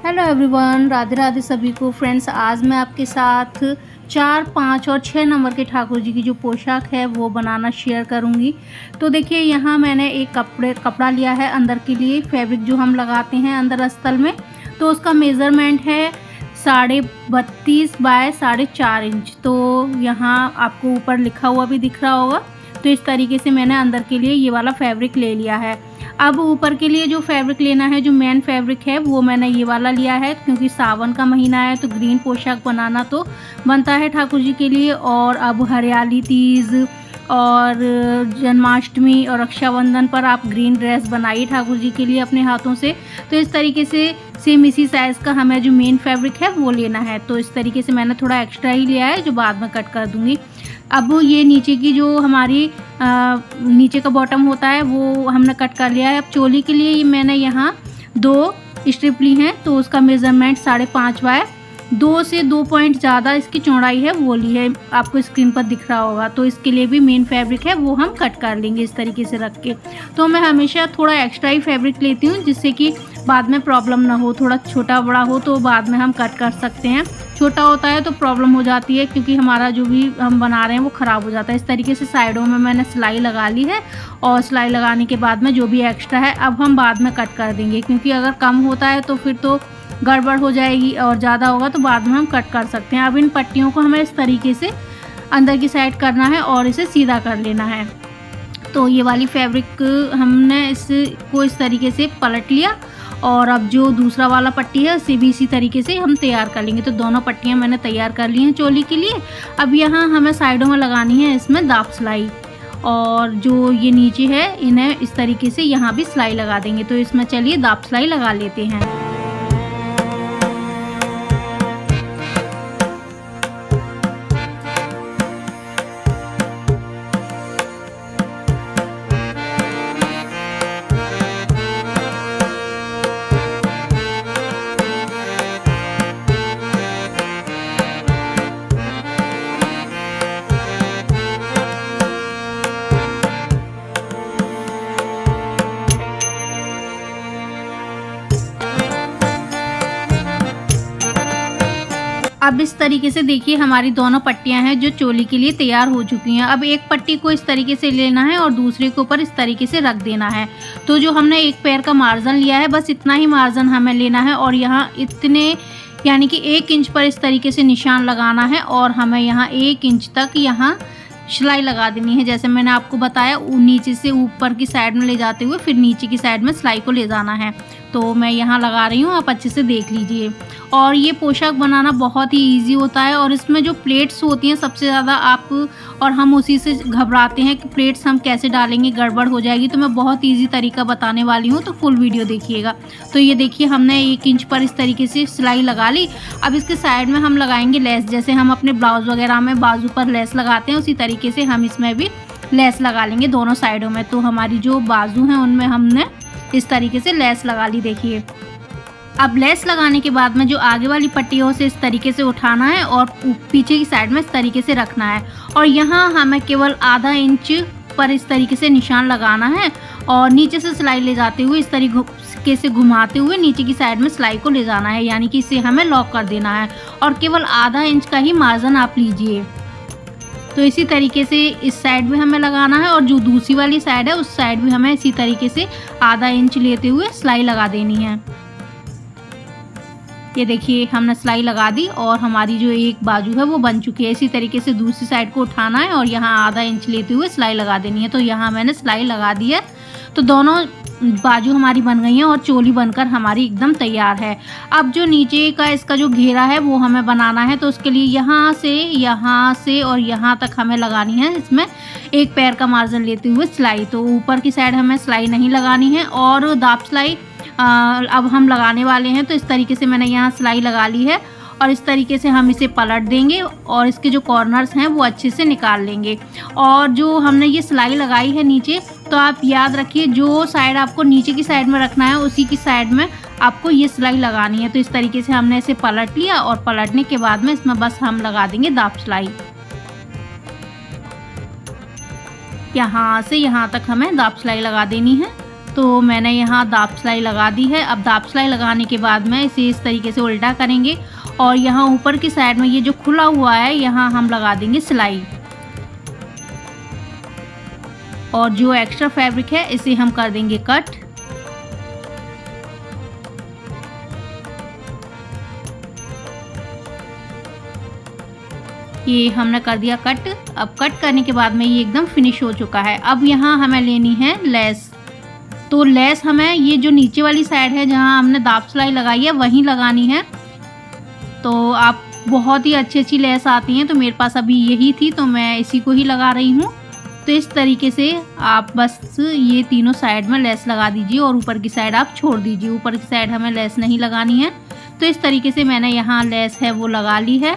Hello everyone, Radhe Radhe सभी को। Friends, आज मैं आपके साथ 4, 5 और 6 नंबर के ठाकुर जी की जो पोशाक है वो बनाना शेयर करूंगी। तो देखिए, यहाँ मैंने एक कपड़ा लिया है अंदर के लिए, फैब्रिक जो हम लगाते हैं अंदर अस्तर में। तो उसका मेज़रमेंट है 32.5 बाय 4.5 इंच। तो यहाँ आपको ऊपर लिखा हुआ भी दिख रहा होगा। तो इस तरीके से मैंने अंदर के लिए ये वाला फैब्रिक ले लिया है। अब ऊपर के लिए जो फैब्रिक लेना है, जो मेन फैब्रिक है, वो मैंने ये वाला लिया है, क्योंकि सावन का महीना है तो ग्रीन पोशाक बनाना तो बनता है ठाकुर जी के लिए। और अब हरियाली तीज और जन्माष्टमी और रक्षाबंधन पर आप ग्रीन ड्रेस बनाइए ठाकुर जी के लिए अपने हाथों से। तो इस तरीके से सेम इसी साइज़ का हमें जो मेन फैब्रिक है वो लेना है। तो इस तरीके से मैंने थोड़ा एक्स्ट्रा ही लिया है, जो बाद में कट कर दूँगी। अब ये नीचे की जो हमारी नीचे का बॉटम होता है वो हमने कट कर लिया है। अब चोली के लिए मैंने यहाँ 2 स्ट्रिप ली हैं। तो उसका मेज़रमेंट 5.5 बाय 2 से 2 पॉइंट ज़्यादा इसकी चौड़ाई है वो ली है, आपको स्क्रीन पर दिख रहा होगा। तो इसके लिए भी मेन फैब्रिक है वो हम कट कर लेंगे इस तरीके से रख के। तो मैं हमेशा थोड़ा एक्स्ट्रा ही फैब्रिक लेती हूँ, जिससे कि बाद में प्रॉब्लम ना हो। थोड़ा छोटा बड़ा हो तो बाद में हम कट कर सकते हैं, छोटा होता है तो प्रॉब्लम हो जाती है, क्योंकि हमारा जो भी हम बना रहे हैं वो ख़राब हो जाता है। इस तरीके से साइडों में मैंने सिलाई लगा ली है, और सिलाई लगाने के बाद में जो भी एक्स्ट्रा है अब हम बाद में कट कर देंगे, क्योंकि अगर कम होता है तो फिर तो गड़बड़ हो जाएगी, और ज़्यादा होगा तो बाद में हम कट कर सकते हैं। अब इन पट्टियों को हमें इस तरीके से अंदर की साइड करना है और इसे सीधा कर लेना है। तो ये वाली फैब्रिक हमने इसको इस तरीके से पलट लिया, और अब जो दूसरा वाला पट्टी है उसे भी इसी तरीके से हम तैयार कर लेंगे। तो दोनों पट्टियां मैंने तैयार कर ली हैं चोली के लिए। अब यहाँ हमें साइडों में लगानी है इसमें दाब सिलाई, और जो ये नीचे है इन्हें इस तरीके से यहाँ भी सिलाई लगा देंगे। तो इसमें चलिए दाब सिलाई लगा लेते हैं। अब इस तरीके से देखिए, हमारी दोनों पट्टियां हैं जो चोली के लिए तैयार हो चुकी हैं। अब एक पट्टी को इस तरीके से लेना है और दूसरे के ऊपर इस तरीके से रख देना है। तो जो हमने एक पैर का मार्जिन लिया है, बस इतना ही मार्जिन हमें लेना है, और यहाँ इतने यानी कि 1 इंच पर इस तरीके से निशान लगाना है, और हमें यहाँ 1 इंच तक यहाँ सिलाई लगा देनी है। जैसे मैंने आपको बताया, नीचे से ऊपर की साइड में ले जाते हुए फिर नीचे की साइड में सिलाई को ले जाना है। तो मैं यहाँ लगा रही हूँ, आप अच्छे से देख लीजिए। और ये पोशाक बनाना बहुत ही इजी होता है, और इसमें जो प्लेट्स होती हैं सबसे ज़्यादा और हम उसी से घबराते हैं कि प्लेट्स हम कैसे डालेंगे, गड़बड़ हो जाएगी। तो मैं बहुत इजी तरीका बताने वाली हूँ, तो फुल वीडियो देखिएगा। तो ये देखिए, हमने 1 इंच पर इस तरीके से सिलाई लगा ली। अब इसके साइड में हम लगाएंगे लेस, जैसे हम अपने ब्लाउज वगैरह में बाजू पर लेस लगाते हैं, उसी तरीके से हम इसमें भी लेस लगा लेंगे दोनों साइडों में। तो हमारी जो बाजू हैं उनमें हमने इस तरीके से लेस लगा ली। देखिए, अब लेस लगाने के बाद में जो आगे वाली पट्टियों से इस तरीके से उठाना है और पीछे की साइड में इस तरीके से रखना है, और यहाँ हमें केवल आधा इंच पर इस तरीके से निशान लगाना है, और नीचे से सिलाई ले जाते हुए इस तरीके से घुमाते हुए नीचे की साइड में सिलाई को ले जाना है, यानी कि इसे हमें लॉक कर देना है, और केवल आधा इंच का ही मार्जिन आप लीजिए। तो इसी तरीके से इस साइड भी हमें लगाना है, और जो दूसरी वाली साइड है उस साइड भी हमें इसी तरीके से आधा इंच लेते हुए सिलाई लगा देनी है। ये देखिए, हमने सिलाई लगा दी, और हमारी जो एक बाजू है वो बन चुकी है। इसी तरीके से दूसरी साइड को उठाना है और यहाँ आधा इंच लेते हुए सिलाई लगा देनी है। तो यहाँ मैंने सिलाई लगा दी है। तो दोनों बाजू हमारी बन गई हैं, और चोली बनकर हमारी एकदम तैयार है। अब जो नीचे का इसका जो घेरा है वो हमें बनाना है। तो उसके लिए यहाँ से और यहाँ तक हमें लगानी है इसमें 1 पैर का मार्जिन लेते हुए सिलाई। तो ऊपर की साइड हमें सिलाई नहीं लगानी है, और दाब सिलाई अब हम लगाने वाले हैं। तो इस तरीके से मैंने यहाँ सिलाई लगा ली है, और इस तरीके से हम इसे पलट देंगे, और इसके जो कॉर्नर्स हैं वो अच्छे से निकाल लेंगे। और जो हमने ये सिलाई लगाई है नीचे, तो आप याद रखिए, जो साइड आपको नीचे की साइड में रखना है उसी की साइड में आपको ये सिलाई लगानी है। तो इस तरीके से हमने इसे पलट लिया, और पलटने के बाद में इसमें बस हम लगा देंगे दाब सिलाई। यहाँ से यहाँ तक हमें दाब सिलाई लगा देनी है। तो मैंने यहाँ दाब सिलाई लगा दी है। अब दाब सिलाई लगाने के बाद में इसे इस तरीके से उल्टा करेंगे और यहाँ ऊपर की साइड में ये जो खुला हुआ है यहाँ हम लगा देंगे सिलाई, और जो एक्स्ट्रा फैब्रिक है इसे हम कर देंगे कट। ये हमने कर दिया कट। अब कट करने के बाद में ये एकदम फिनिश हो चुका है। अब यहाँ हमें लेनी है लेस। तो लेस हमें ये जो नीचे वाली साइड है जहाँ हमने दाब सिलाई लगाई है वहीं लगानी है। तो आप बहुत ही अच्छी लेस आती हैं, तो मेरे पास अभी यही थी तो मैं इसी को ही लगा रही हूँ। तो इस तरीके से आप बस ये तीनों साइड में लेस लगा दीजिए और ऊपर की साइड आप छोड़ दीजिए। ऊपर की साइड हमें लेस नहीं लगानी है। तो इस तरीके से मैंने यहाँ लेस है वो लगा ली है।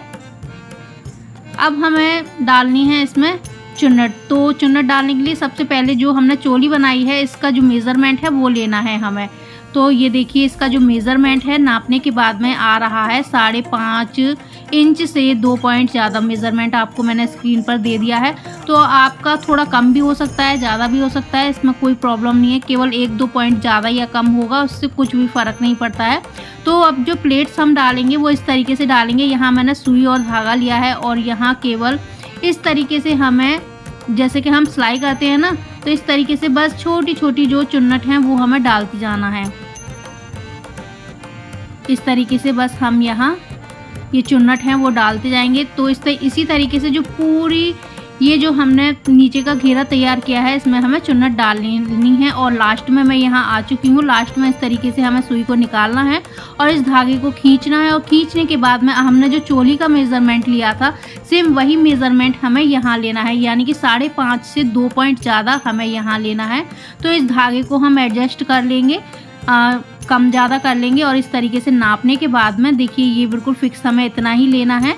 अब हमें डालनी है इसमें चुन्नट। तो चुन्नट डालने के लिए सबसे पहले जो हमने चोली बनाई है इसका जो मेज़रमेंट है वो लेना है हमें। तो ये देखिए इसका जो मेज़रमेंट है नापने के बाद में आ रहा है 5.5 इंच से 2 पॉइंट ज़्यादा मेज़रमेंट आपको मैंने स्क्रीन पर दे दिया है। तो आपका थोड़ा कम भी हो सकता है, ज़्यादा भी हो सकता है, इसमें कोई प्रॉब्लम नहीं है। केवल 1-2 पॉइंट ज़्यादा या कम होगा, उससे कुछ भी फ़र्क नहीं पड़ता है। तो अब जो प्लेट्स हम डालेंगे वो इस तरीके से डालेंगे। यहाँ मैंने सुई और धागा लिया है और यहाँ केवल इस तरीके से हमें, जैसे कि हम सिलाई करते हैं ना, तो इस तरीके से बस छोटी छोटी जो चुन्नट हैं वो हमें डालती जाना है। इस तरीके से बस हम यहाँ ये चुन्नट हैं वो डालते जाएंगे। तो इसी तरीके से जो पूरी ये जो हमने नीचे का घेरा तैयार किया है इसमें हमें चुन्नट डालनी है। और लास्ट में मैं यहाँ आ चुकी हूँ। लास्ट में इस तरीके से हमें सुई को निकालना है और इस धागे को खींचना है, और खींचने के बाद में हमने जो चोली का मेज़रमेंट लिया था सेम वही मेज़रमेंट हमें यहाँ लेना है, यानी कि 5.5 से 2 पॉइंट ज़्यादा हमें यहाँ लेना है। तो इस धागे को हम एडजस्ट कर लेंगे, कम ज़्यादा कर लेंगे, और इस तरीके से नापने के बाद में देखिए ये बिल्कुल फिक्स हमें इतना ही लेना है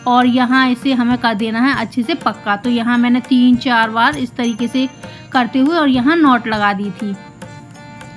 और यहाँ इसे हमें कर देना है अच्छे से पक्का। तो यहाँ मैंने 3-4 बार इस तरीके से करते हुए और यहाँ नॉट लगा दी थी।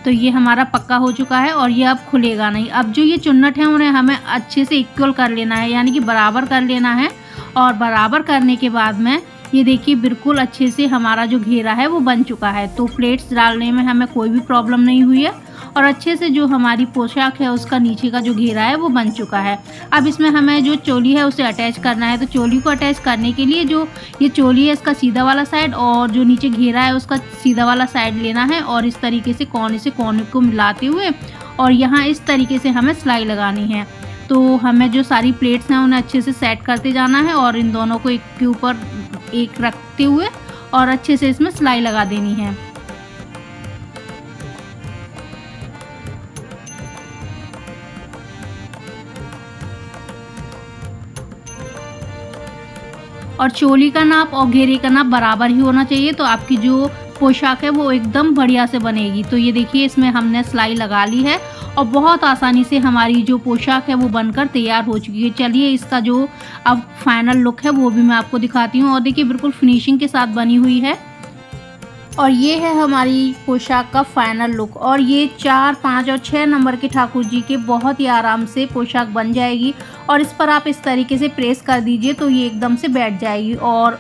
तो ये हमारा पक्का हो चुका है और ये अब खुलेगा नहीं। अब जो ये चुन्नट है उन्हें हमें अच्छे से इक्वल कर लेना है, यानी कि बराबर कर लेना है। और बराबर करने के बाद में ये देखिए बिल्कुल अच्छे से हमारा जो घेरा है वो बन चुका है। तो प्लेट्स डालने में हमें कोई भी प्रॉब्लम नहीं हुई है और अच्छे से जो हमारी पोशाक है उसका नीचे का जो घेरा है वो बन चुका है। अब इसमें हमें जो चोली है उसे अटैच करना है। तो चोली को अटैच करने के लिए जो ये चोली है इसका सीधा वाला साइड और जो नीचे घेरा है उसका सीधा वाला साइड लेना है और इस तरीके से कोने को मिलाते हुए और यहाँ इस तरीके से हमें सिलाई लगानी है। तो हमें जो सारी प्लेट्स हैं उन्हें अच्छे से सेट करते जाना है और इन दोनों को एक के ऊपर एक रखते हुए और अच्छे से इसमें सिलाई लगा देनी है। और चोली का नाप और घेरे का नाप बराबर ही होना चाहिए, तो आपकी जो पोशाक है वो एकदम बढ़िया से बनेगी। तो ये देखिए इसमें हमने सिलाई लगा ली है और बहुत आसानी से हमारी जो पोशाक है वो बनकर तैयार हो चुकी है। चलिए इसका जो अब फाइनल लुक है वो भी मैं आपको दिखाती हूँ। और देखिए बिल्कुल फिनिशिंग के साथ बनी हुई है और ये है हमारी पोशाक का फाइनल लुक। और ये 4, 5 और 6 नंबर के ठाकुर जी के बहुत ही आराम से पोशाक बन जाएगी। और इस पर आप इस तरीके से प्रेस कर दीजिए तो ये एकदम से बैठ जाएगी। और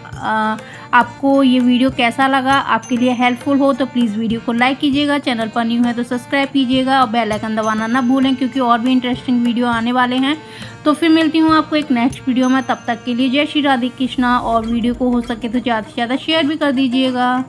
आपको ये वीडियो कैसा लगा, आपके लिए हेल्पफुल हो तो प्लीज़ वीडियो को लाइक कीजिएगा, चैनल पर न्यू है तो सब्सक्राइब कीजिएगा और बेल आइकन दबाना ना भूलें, क्योंकि और भी इंटरेस्टिंग वीडियो आने वाले हैं। तो फिर मिलती हूँ आपको एक नेक्स्ट वीडियो में। तब तक के लिए जय श्री राधे कृष्णा। और वीडियो को हो सके तो ज़्यादा से ज़्यादा शेयर भी कर दीजिएगा।